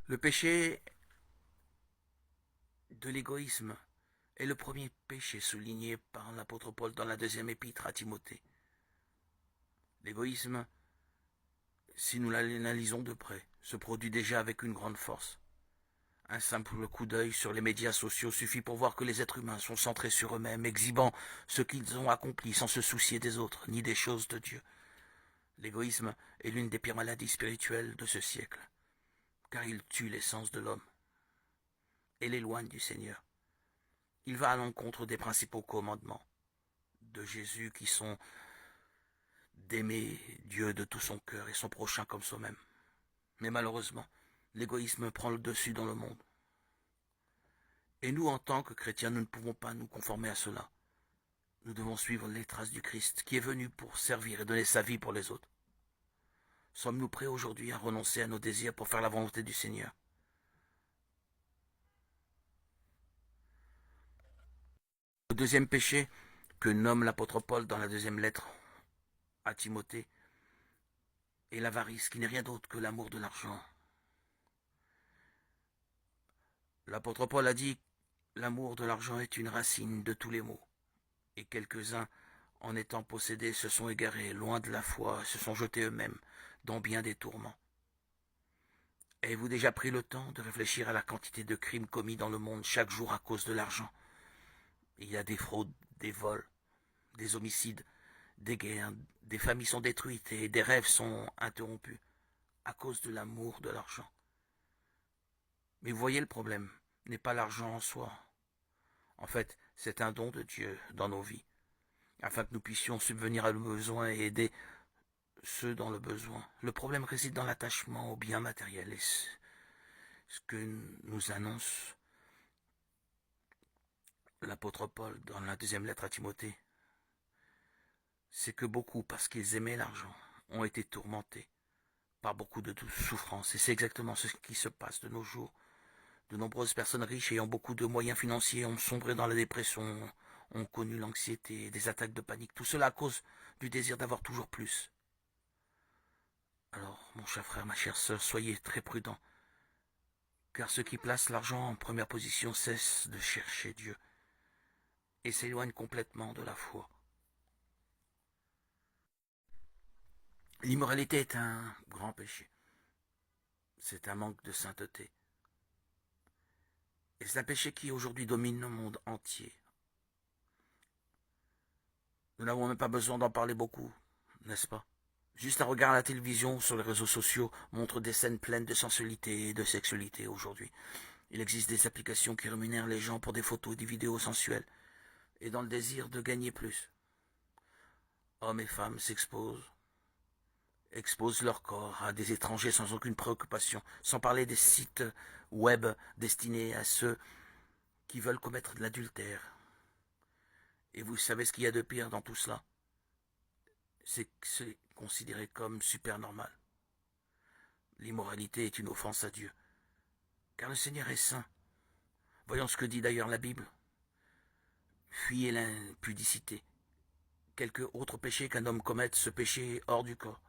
Le péché de l'égoïsme est le premier péché souligné par l'apôtre Paul dans la deuxième épître à Timothée. L'égoïsme, si nous l'analysons de près, se produit déjà avec une grande force. Un simple coup d'œil sur les médias sociaux suffit pour voir que les êtres humains sont centrés sur eux-mêmes, exhibant ce qu'ils ont accompli sans se soucier des autres, ni des choses de Dieu. L'égoïsme est l'une des pires maladies spirituelles de ce siècle, car il tue l'essence de l'homme et l'éloigne du Seigneur. Il va à l'encontre des principaux commandements de Jésus qui sont d'aimer Dieu de tout son cœur et son prochain comme soi-même. Mais malheureusement, l'égoïsme prend le dessus dans le monde. Et nous, en tant que chrétiens, nous ne pouvons pas nous conformer à cela. Nous devons suivre les traces du Christ qui est venu pour servir et donner sa vie pour les autres. Sommes-nous prêts aujourd'hui à renoncer à nos désirs pour faire la volonté du Seigneur? Le deuxième péché que nomme l'apôtre Paul dans la deuxième lettre à Timothée est l'avarice, qui n'est rien d'autre que l'amour de l'argent. L'apôtre Paul a dit: l'amour de l'argent est une racine de tous les maux, et quelques-uns, en étant possédés, se sont égarés loin de la foi et se sont jetés eux-mêmes dans bien des tourments. Avez-vous déjà pris le temps de réfléchir à la quantité de crimes commis dans le monde chaque jour à cause de l'argent? Il y a des fraudes, des vols, des homicides, des guerres, des familles sont détruites et des rêves sont interrompus à cause de l'amour de l'argent. Mais vous voyez, le problème n'est pas l'argent en soi. En fait, c'est un don de Dieu dans nos vies, afin que nous puissions subvenir à nos besoins et aider ceux dans le besoin. Le problème réside dans l'attachement aux biens matériels, et ce que nous annonce l'apôtre Paul dans la deuxième lettre à Timothée, c'est que beaucoup, parce qu'ils aimaient l'argent, ont été tourmentés par beaucoup de souffrances. Et c'est exactement ce qui se passe de nos jours. De nombreuses personnes riches ayant beaucoup de moyens financiers ont sombré dans la dépression, ont connu l'anxiété, des attaques de panique. Tout cela à cause du désir d'avoir toujours plus. Alors, mon cher frère, ma chère sœur, soyez très prudents, car ceux qui placent l'argent en première position cessent de chercher Dieu et s'éloignent complètement de la foi. L'immoralité est un grand péché. C'est un manque de sainteté. Et c'est un péché qui aujourd'hui domine le monde entier. Nous n'avons même pas besoin d'en parler beaucoup, n'est-ce pas? Juste un regard à la télévision, sur les réseaux sociaux, montre des scènes pleines de sensualité et de sexualité aujourd'hui. Il existe des applications qui rémunèrent les gens pour des photos et des vidéos sensuelles, et dans le désir de gagner plus. Hommes et femmes exposent leur corps à des étrangers sans aucune préoccupation, sans parler des sites web destinés à ceux qui veulent commettre de l'adultère. Et vous savez ce qu'il y a de pire dans tout cela? C'est que c'est considéré comme super normal. L'immoralité est une offense à Dieu, car le Seigneur est saint. Voyons ce que dit d'ailleurs la Bible. Fuyez l'impudicité. Quelque autre péché qu'un homme commette, ce péché est hors du corps.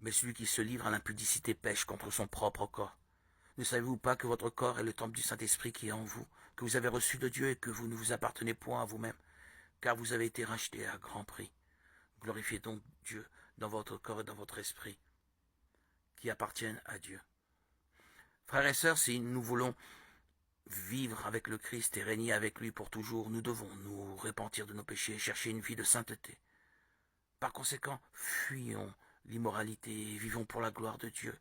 Mais celui qui se livre à l'impudicité pêche contre son propre corps. Ne savez-vous pas que votre corps est le temple du Saint-Esprit qui est en vous, que vous avez reçu de Dieu et que vous ne vous appartenez point à vous-même, car vous avez été rachetés à grand prix. Glorifiez donc Dieu dans votre corps et dans votre esprit, qui appartiennent à Dieu. Frères et sœurs, si nous voulons vivre avec le Christ et régner avec lui pour toujours, nous devons nous repentir de nos péchés et chercher une vie de sainteté. Par conséquent, fuyons l'immoralité et vivons pour la gloire de Dieu.